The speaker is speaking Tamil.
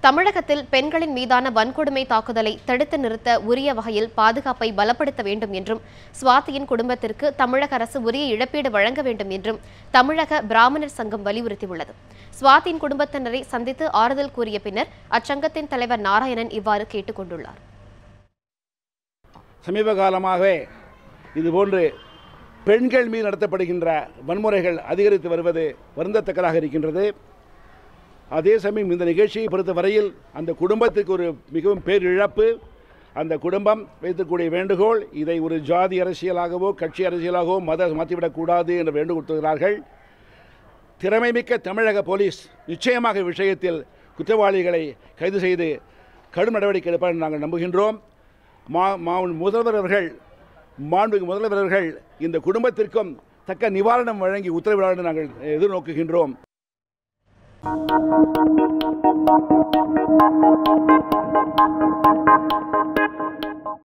தமிழகத்தில் பெண்களின் மீதான வன்கொடுமை தாக்குதலை தடுத்து நிறுத்த உரிய வகையில் பாதுகாப்பை பலப்படுத்த வேண்டும் என்றும் சுவாதியின் குடும்பத்திற்கு தமிழக அரசு உரிய இழப்பீடு வழங்க வேண்டும் என்றும் தமிழக பிராமணர் சங்கம் வலியுறுத்தியுள்ளது. சுவாதியின் குடும்பத்தினரை சந்தித்து ஆறுதல் கூறிய பின்னர் அச்சங்கத்தின் தலைவர் நாராயணன் இவ்வாறு கேட்டுக் கொண்டுள்ளார். சமீப காலமாக இதுபோன்று பெண்கள் மீது நடத்தப்படுகின்ற வன்முறைகள் அதிகரித்து வருவது வருந்தத்தக்கதாக இருக்கின்றது. அதே சமயம் இந்த நிகழ்ச்சியை பொறுத்தவரையில் அந்த குடும்பத்துக்கு ஒரு மிகவும் பேரிழப்பு. அந்த குடும்பம் வைக்கக்கூடிய வேண்டுகோள், இதை ஒரு ஜாதி அரசியலாகவோ கட்சி அரசியலாகவோ மாற்றிவிடக்கூடாது என்று வேண்டுகொள்கிறார்கள். திறமைமிக்க தமிழக போலீஸ் நிச்சயமாக விஷயத்தில் குற்றவாளிகளை கைது செய்து கடும் நடவடிக்கை எடுப்பார் என்று நாங்கள் நம்புகின்றோம். மாண்புமிகு முதல்வர் அவர்கள் இந்த குடும்பத்திற்கும் தக்க நிவாரணம் வழங்கி உத்தரவிட நாங்கள் எதிர்நோக்குகின்றோம்.